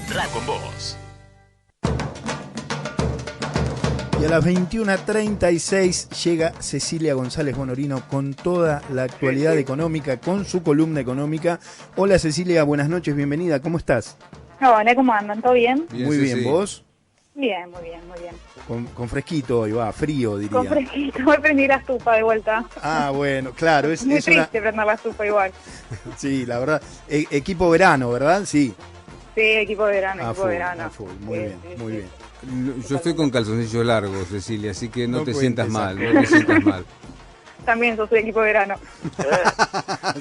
entra con vos. Y a las 21:36 llega Cecilia González Bonorino con toda la actualidad económica, con su columna económica. Hola Cecilia, buenas noches, bienvenida, ¿cómo estás? Hola, ¿cómo andan? ¿Todo bien? Muy bien, ¿vos? Bien, muy bien, muy bien. Con fresquito hoy, frío diría. Con fresquito, voy a prender la estufa de vuelta. Ah, bueno, claro. Es muy triste prender la estufa igual. Sí, la verdad. Equipo verano, ¿verdad? Sí. Sí, equipo de verano, A equipo full, de verano. a full. Muy bien, muy bien. Yo estoy con calzoncillos largos, Cecilia, así que no te cuentes sientas mal, esas no te sientas mal. También sos de equipo de verano.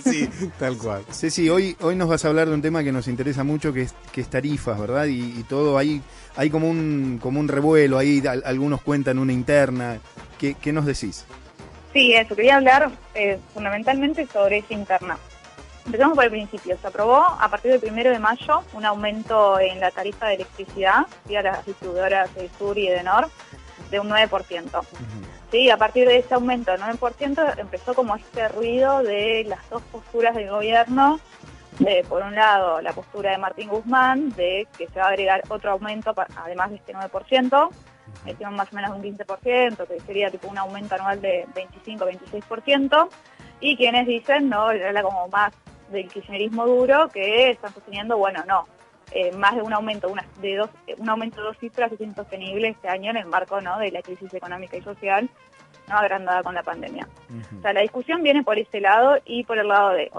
Sí, Tal cual. Ceci, hoy nos vas a hablar de un tema que nos interesa mucho, que es tarifas, ¿verdad? Y todo ahí, hay como un revuelo, ahí algunos cuentan una interna. ¿Qué nos decís? Sí, eso, quería hablar fundamentalmente sobre esa interna. Empezamos por el principio. Se aprobó a partir del 1 de mayo un aumento en la tarifa de electricidad a las distribuidoras de Sur y Edenor de un 9%. Sí, a partir de ese aumento del 9% empezó como este ruido de las dos posturas del gobierno. Por un lado, la postura de Martín Guzmán de que se va a agregar otro aumento además de este 9%, más o menos un 15%, que sería tipo un aumento anual de 25-26%, y quienes dicen, no, era como más del kirchnerismo duro, que están sosteniendo, bueno, no, más de un aumento de dos cifras es insostenible este año en el marco, ¿no?, de la crisis económica y social, ¿no?, agrandada con la pandemia. O sea, la discusión viene por ese lado y por el lado de,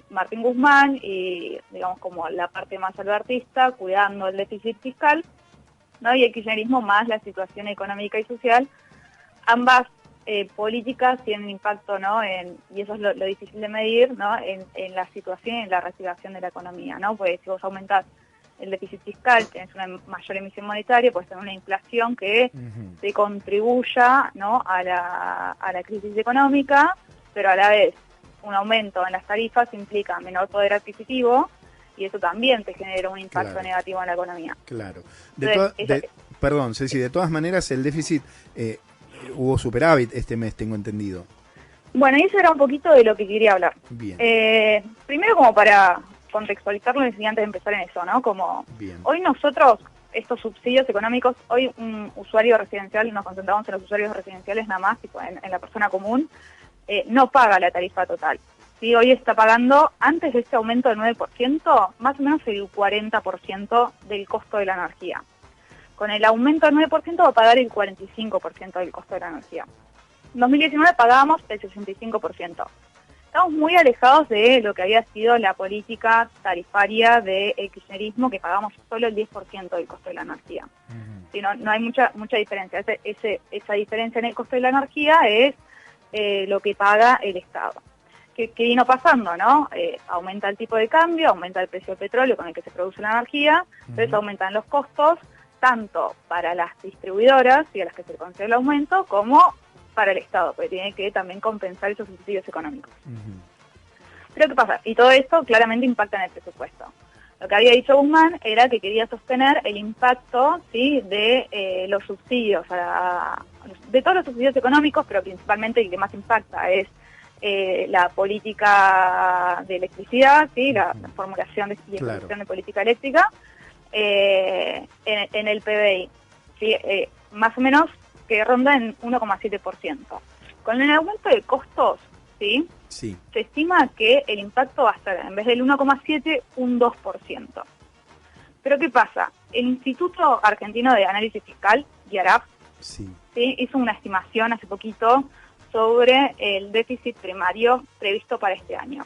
Martín Guzmán y, digamos, como la parte más albertista, cuidando el déficit fiscal, ¿no?, y el kirchnerismo más la situación económica y social. Ambas políticas tienen impacto, ¿no?, y eso es lo difícil de medir, ¿no?, en la situación y en la reactivación de la economía, ¿no? Pues si vos aumentás el déficit fiscal, tenés una mayor emisión monetaria, pues tenés una inflación que te contribuya, ¿no?, a la crisis económica, pero a la vez un aumento en las tarifas implica menor poder adquisitivo y eso también te genera un impacto negativo en la economía. Claro. Perdón, Ceci, de todas maneras el déficit, hubo superávit este mes, tengo entendido. Bueno, y eso era un poquito de lo que quería hablar. Bien. Primero, como para contextualizarlo y antes de empezar en eso, ¿no? Como Bien. Hoy nosotros, estos subsidios económicos, hoy un usuario residencial, nos concentramos en los usuarios residenciales nada más, tipo en la persona común, no paga la tarifa total. ¿Sí? Hoy está pagando, antes de este aumento del 9%, más o menos el 40% del costo de la energía. Con el aumento del 9% va a pagar el 45% del costo de la energía. En 2019 pagábamos el 65%. Estamos muy alejados de lo que había sido la política tarifaria del kirchnerismo, que pagamos solo el 10% del costo de la energía. ¿Sí? No hay mucha diferencia. Esa diferencia en el costo de la energía es lo que paga el Estado. ¿Qué vino pasando, no? Aumenta el tipo de cambio, aumenta el precio del petróleo con el que se produce la energía, entonces aumentan los costos, tanto para las distribuidoras y a las que se le concede el aumento, como para el Estado, porque tiene que también compensar esos subsidios económicos. Pero ¿qué pasa? Y todo esto claramente impacta en el presupuesto. Lo que había dicho Guzmán era que quería sostener el impacto, ¿sí?, de los subsidios, de todos los subsidios económicos, pero principalmente el que más impacta es la política de electricidad, ¿sí?, la formulación y ejecución de política eléctrica, en el PBI, ¿sí? Más o menos que ronda en 1,7%. Con el aumento de costos, ¿sí?, Sí. se estima que el impacto va a ser, en vez del 1,7, un 2%. Pero ¿qué pasa? El Instituto Argentino de Análisis Fiscal, IARAF, ¿sí?, hizo una estimación hace poquito sobre el déficit primario previsto para este año.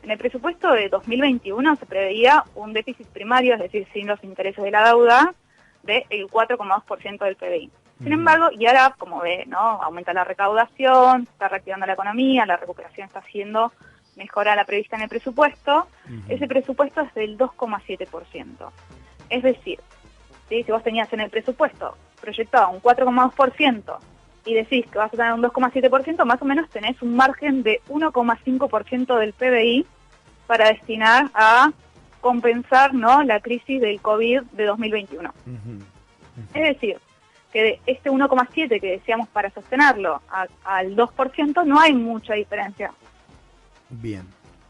En el presupuesto de 2021 se preveía un déficit primario, es decir, sin los intereses de la deuda, del 4,2% del PBI. Sin embargo, IARAF, como ve, ¿no?, aumenta la recaudación, está reactivando la economía, la recuperación está haciendo mejor a la prevista en el presupuesto, ese presupuesto es del 2,7%. Es decir, ¿sí?, si vos tenías en el presupuesto proyectado un 4,2% y decís que vas a tener un 2,7%, más o menos tenés un margen de 1,5% del PBI para destinar a compensar, ¿no?, la crisis del COVID de 2021. Es decir, que de este 1,7 que decíamos para sostenerlo al 2%, no hay mucha diferencia. Bien.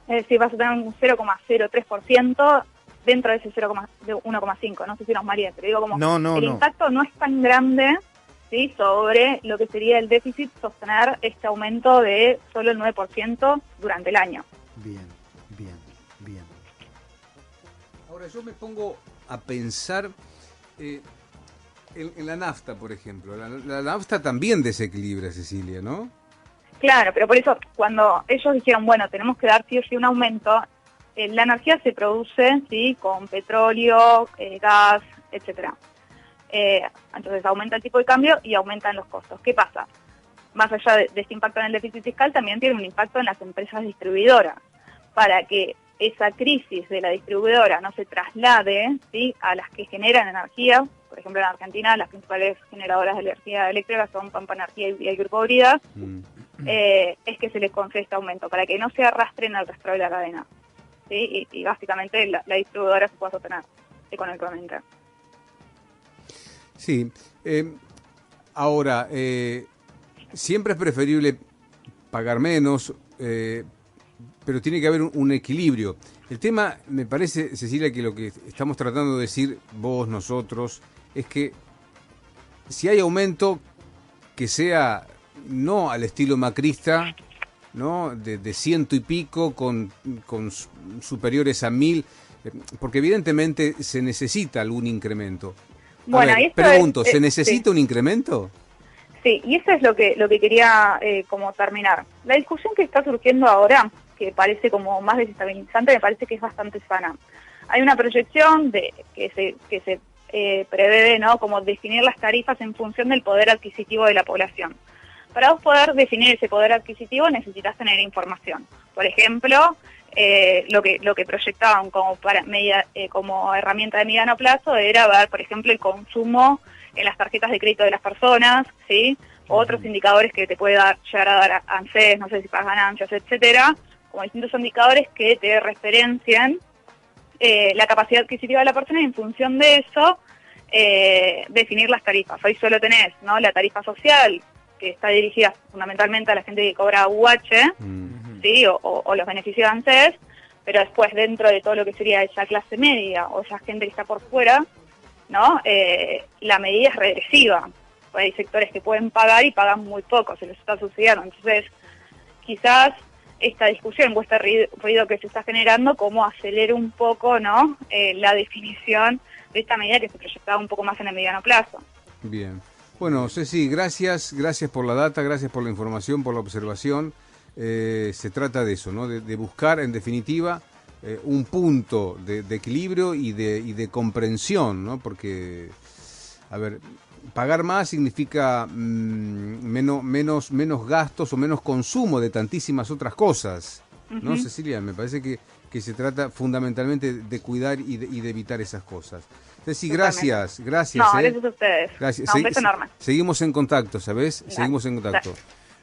Es decir, vas a tener un 0,03% dentro de ese 1,5, no sé si nos mareé, pero digo como No. impacto no es tan grande, ¿sí?, sobre lo que sería el déficit sostener este aumento de solo el 9% durante el año. Bien. Ahora yo me pongo a pensar en la nafta, por ejemplo. La nafta también desequilibra, Cecilia, ¿no? Claro, pero por eso cuando ellos dijeron, bueno, tenemos que dar sí o sí un aumento, la energía se produce, ¿sí?, con petróleo, gas, etcétera. Entonces aumenta el tipo de cambio y aumentan los costos. ¿Qué pasa? Más allá de este impacto en el déficit fiscal, también tiene un impacto en las empresas distribuidoras. Para que esa crisis de la distribuidora no se traslade, ¿sí?, a las que generan energía. Por ejemplo, en Argentina las principales generadoras de energía eléctrica son Pampa Energía y el Grupo Bridas. Es que se les concede este aumento, para que no se arrastren al resto de la cadena, ¿sí? Y básicamente la distribuidora se pueda sostener económicamente. Sí. Ahora, siempre es preferible pagar menos, pero tiene que haber un equilibrio. El tema, me parece, Cecilia, que lo que estamos tratando de decir vos, nosotros, es que si hay aumento, que sea no al estilo macrista, ¿no?, de 100 y pico con superiores a 1000, porque evidentemente se necesita algún incremento. Bueno, a ver, pregunto, ¿se necesita un incremento? Sí, y eso es lo que quería como terminar. La discusión que está surgiendo ahora, que parece como más desestabilizante, me parece que es bastante sana. Hay una proyección de que se prevé, ¿no?, como definir las tarifas en función del poder adquisitivo de la población. Para vos poder definir ese poder adquisitivo necesitas tener información. Por ejemplo, lo que proyectaban como herramienta de mediano plazo era ver, por ejemplo, el consumo en las tarjetas de crédito de las personas, ¿sí?, otros indicadores que te puede llegar a dar ANSES, no sé si pagas ganancias, etcétera, como distintos indicadores que te referencien la capacidad adquisitiva de la persona y en función de eso definir las tarifas. Hoy solo tenés, ¿no?, la tarifa social, que está dirigida fundamentalmente a la gente que cobra UH, ¿sí?, o los beneficios de ANSES, pero después dentro de todo lo que sería esa clase media o esa gente que está por fuera, ¿no?, la medida es regresiva. Hay sectores que pueden pagar y pagan muy poco, se les está subsidiando. Entonces, quizás esta discusión o este ruido que se está generando como acelere un poco, ¿no?, la definición de esta medida que se proyectaba un poco más en el mediano plazo. Bien. Bueno, Ceci, gracias por la data, gracias por la información, por la observación. Se trata de eso, ¿no?, de buscar, en definitiva, un punto de equilibrio y de comprensión, ¿no?, porque, a ver, pagar más significa menos gastos o menos consumo de tantísimas otras cosas, ¿no, Cecilia? Me parece que se trata fundamentalmente de cuidar y de evitar esas cosas. Ceci, gracias. No, gracias a ustedes. Gracias. Un beso enorme. Seguimos en contacto, ¿sabes? Seguimos en contacto.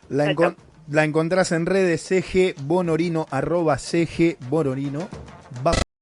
La encontrás en redes, CG Bonorino, @CG Bonorino. Va